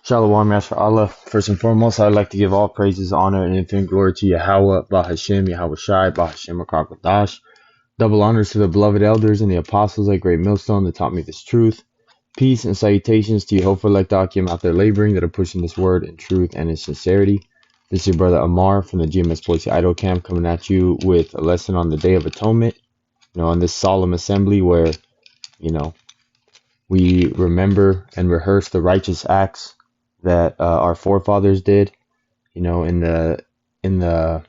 Shalom, Yasha Allah. First and foremost, I'd like to give all praises, honor, and infinite glory to Yahweh, Bahashem, Yahweh Shai, Bahashem, Rakakadash. Double honors to the beloved elders and the apostles at Great Millstone that taught me this truth. Peace and salutations to your hopeful elect Akim out there laboring that are pushing this word in truth and in sincerity. This is your brother Amar from the GMS Policy Idol Camp coming at you with a lesson on the Day of Atonement. On this solemn assembly where, we remember and rehearse the righteous acts that our forefathers did, in the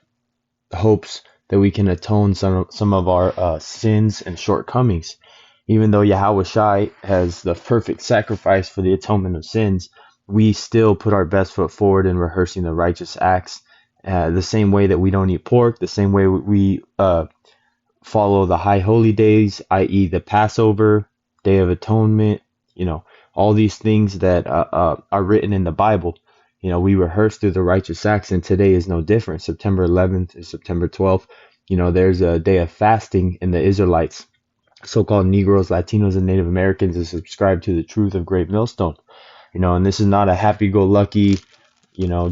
hopes that we can atone some of our sins and shortcomings. Even though Yahweh Shai has the perfect sacrifice for the atonement of sins, we still put our best foot forward in rehearsing the righteous acts. The same way that we don't eat pork, the same way we follow the high holy days, i.e. the Passover, Day of Atonement, all these things that are written in the Bible. We rehearse through the righteous acts, and today is no different. September 11th and September 12th, there's a day of fasting in the Israelites, so-called Negroes, Latinos, and Native Americans that subscribe to the truth of Great Millstone. And this is not a happy-go-lucky,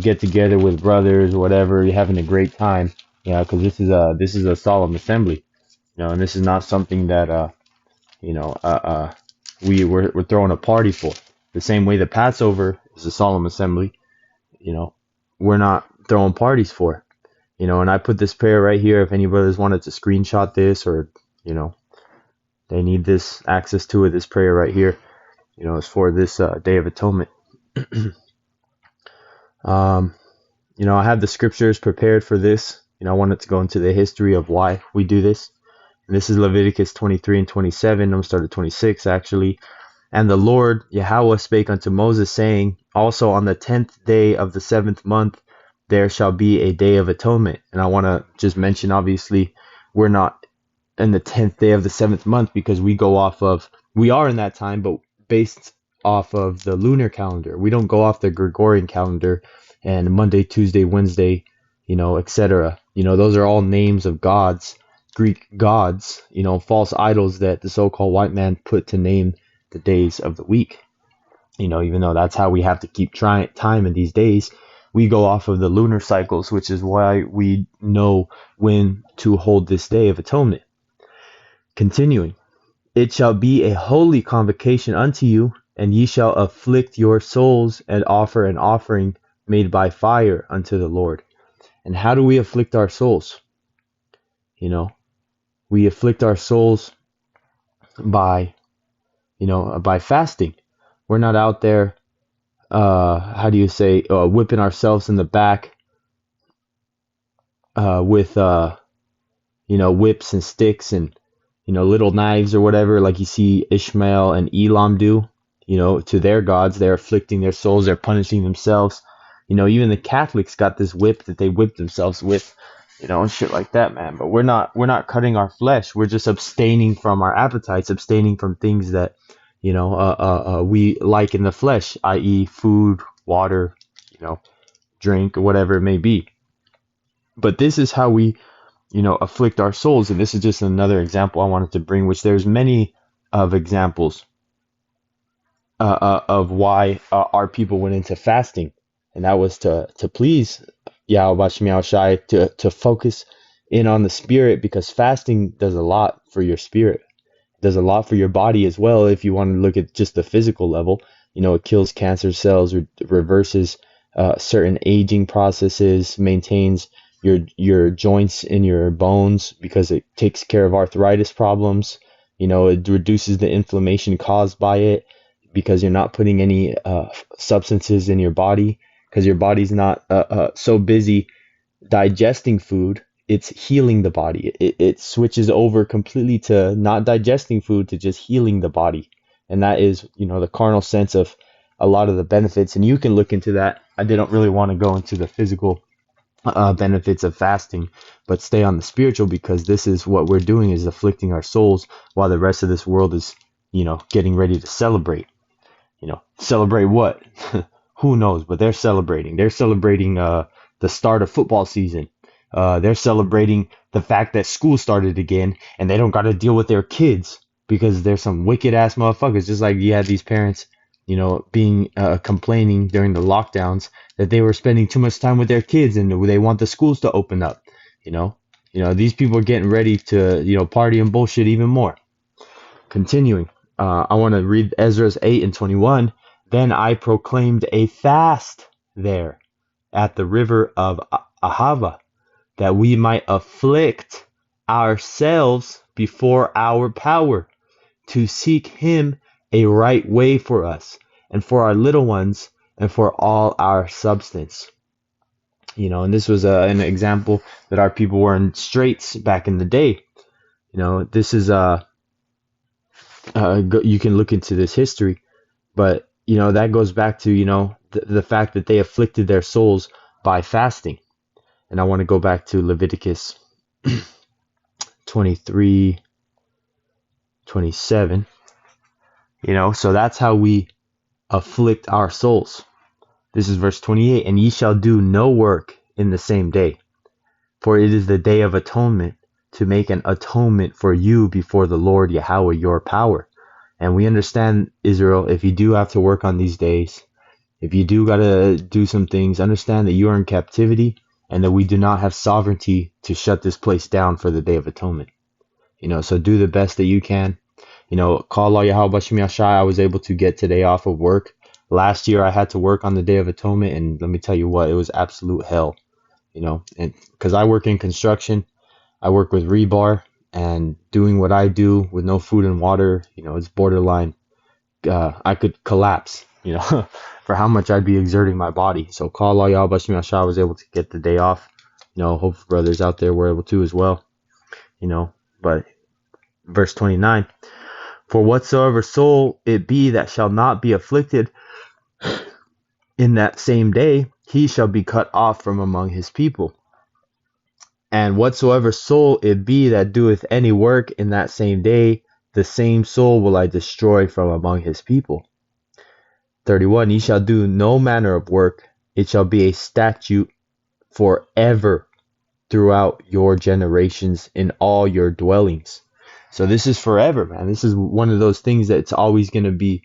get together with brothers or whatever, you're having a great time, because this is a solemn assembly, and this is not something that, we're throwing a party for. The same way the Passover is a solemn assembly, we're not throwing parties for. And I put this prayer right here. If any brothers wanted to screenshot this, or, they need this access to it, this prayer right here, is for this Day of Atonement. I have the scriptures prepared for this. I wanted to go into the history of why we do this. And this is Leviticus 23 and 27. I'm going to start at 26, actually. And the Lord, Yahweh, spake unto Moses, saying, also on the 10th day of the 7th month, there shall be a day of atonement. And I want to just mention, obviously, we're not in the 10th day of the 7th month because we are in that time, but based off of the lunar calendar. We don't go off the Gregorian calendar and Monday, Tuesday, Wednesday, etc. Those are all names of gods. Greek gods, false idols that the so-called white man put to name the days of the week. Even though that's how we have to keep time in these days, we go off of the lunar cycles, which is why we know when to hold this Day of Atonement. Continuing, it shall be a holy convocation unto you, and ye shall afflict your souls and offer an offering made by fire unto the Lord. And how do we afflict our souls? We afflict our souls by fasting. We're not out there, whipping ourselves in the back with, whips and sticks and, little knives or whatever, like you see Ishmael and Elam do, to their gods. They're afflicting their souls. They're punishing themselves. Even the Catholics got this whip that they whip themselves with, and shit like that, man. But we're not cutting our flesh. We're just abstaining from our appetites, abstaining from things that, we like in the flesh, i.e. food, water, drink, or whatever it may be. But this is how we, afflict our souls. And this is just another example I wanted to bring, which there's many of examples of why our people went into fasting. And that was to please Yahweh Shai, to focus in on the spirit, because fasting does a lot for your spirit. It does a lot for your body as well. If you want to look at just the physical level, it kills cancer cells, reverses certain aging processes, maintains your joints in your bones because it takes care of arthritis problems. It reduces the inflammation caused by it because you're not putting any substances in your body, because your body's not so busy digesting food, it's healing the body. It switches over completely to not digesting food, to just healing the body. And that is, the carnal sense of a lot of the benefits. And you can look into that. I didn't really want to go into the physical benefits of fasting, but stay on the spiritual, because this is what we're doing, is afflicting our souls while the rest of this world is, getting ready to celebrate. Celebrate what? Who knows? But they're celebrating. They're celebrating the start of football season. They're celebrating the fact that school started again, and they don't got to deal with their kids because there's some wicked ass motherfuckers. Just like you had these parents, being complaining during the lockdowns that they were spending too much time with their kids and they want the schools to open up. You know, these people are getting ready to party and bullshit even more. Continuing, I want to read Ezra's 8:21. Then I proclaimed a fast there at the river of Ahava, that we might afflict ourselves before our power, to seek him a right way for us, and for our little ones, and for all our substance. And this was an example that our people were in straits back in the day. This is you can look into this history, but that goes back to the fact that they afflicted their souls by fasting. And I want to go back to Leviticus 23:27. So that's how we afflict our souls. This is verse 28. And ye shall do no work in the same day, for it is the day of atonement, to make an atonement for you before the Lord Yahweh your power. And we understand, Israel, if you do have to work on these days, if you do got to do some things, understand that you are in captivity and that we do not have sovereignty to shut this place down for the Day of Atonement. So do the best that you can. Call Allah Yahweh Bashim Yashai. I was able to get today off of work. Last year I had to work on the Day of Atonement, and let me tell you what, it was absolute hell. And because I work in construction, I work with rebar, and doing what I do with no food and water, it's borderline. I could collapse, for how much I'd be exerting my body. So call Allah Yahweh Bashim Yashai. I was able to get the day off. Hope brothers out there were able to as well. But verse 29, for whatsoever soul it be that shall not be afflicted in that same day, he shall be cut off from among his people. And whatsoever soul it be that doeth any work in that same day, the same soul will I destroy from among his people. 31, ye shall do no manner of work, it shall be a statute forever throughout your generations in all your dwellings. So this is forever, man. This is one of those things that's always going to be,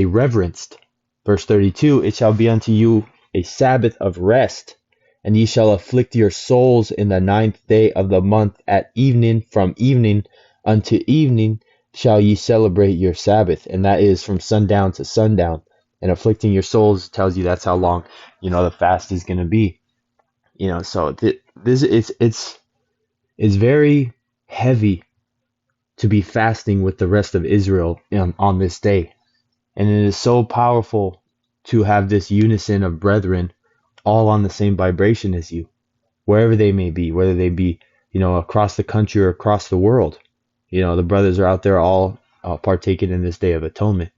reverenced. Verse 32, it shall be unto you a Sabbath of rest, and ye shall afflict your souls in the 9th day of the month at evening. From evening unto evening shall ye celebrate your Sabbath, and that is from sundown to sundown. And afflicting your souls tells you that's how long the fast is going to be. So this it's very heavy to be fasting with the rest of Israel on this day. And it is so powerful to have this unison of brethren all on the same vibration as you, wherever they may be, whether they be, across the country or across the world. The brothers are out there all partaking in this Day of Atonement.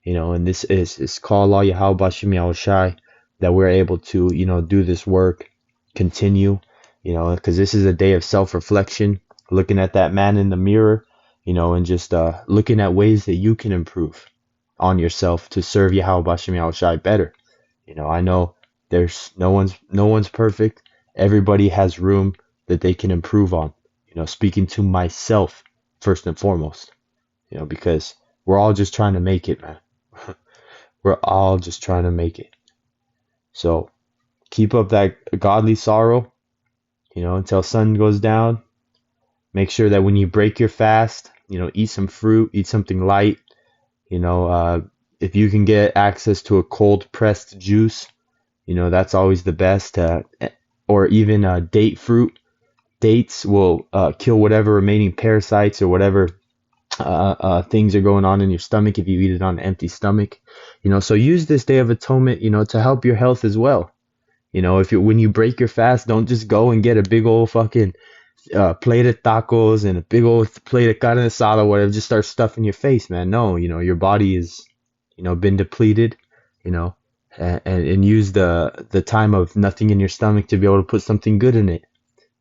And this is called Allah Yahweh Bashim Yahushai, that we're able to, do this work, continue, because this is a day of self-reflection, looking at that man in the mirror, and just looking at ways that you can improve on yourself to serve Yahweh Bashim Yahushai better. I know there's no one's perfect. Everybody has room that they can improve on. Speaking to myself first and foremost, because we're all just trying to make it, man. We're all just trying to make it. So keep up that godly sorrow, until sun goes down. Make sure that when you break your fast, eat some fruit, eat something light. If you can get access to a cold pressed juice, that's always the best. Or even date fruit. Dates will kill whatever remaining parasites or whatever things are going on in your stomach if you eat it on an empty stomach. So use this Day of Atonement, to help your health as well. When you break your fast, don't just go and get a big old fucking plate of tacos and a big old plate of carne asada or whatever. Just start stuffing your face, man. No, your body is, been depleted, and use the time of nothing in your stomach to be able to put something good in it,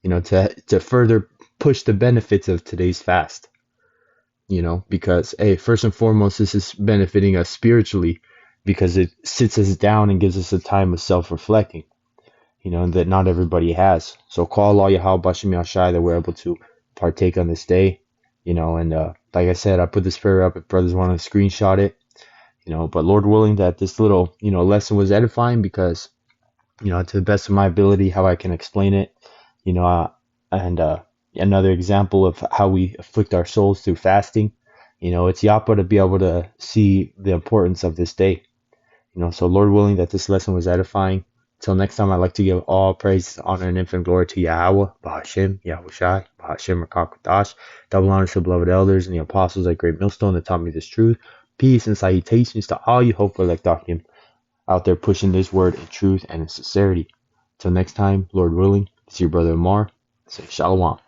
to further push the benefits of today's fast. Because, hey, first and foremost, this is benefiting us spiritually because it sits us down and gives us a time of self-reflecting, that not everybody has. So call Allah Yahweh Bashim Yashai that we're able to partake on this day, and Like I said, I put this prayer up if brothers want to screenshot it, but Lord willing that this little, lesson was edifying because, to the best of my ability, how I can explain it, and another example of how we afflict our souls through fasting. It's Yapa to be able to see the importance of this day. So Lord willing that this lesson was edifying. Till next time, I'd like to give all praise, honor, and infinite glory to Yahweh, Bahashim, Yahushai, Bahashim, Rakakadash. Double honor to the beloved elders and the apostles at Great Millstone that taught me this truth. Peace and salutations to all you hopeful lectachim out there pushing this word in truth and in sincerity. Till next time, Lord willing, it's your brother Amar. Say Shalom.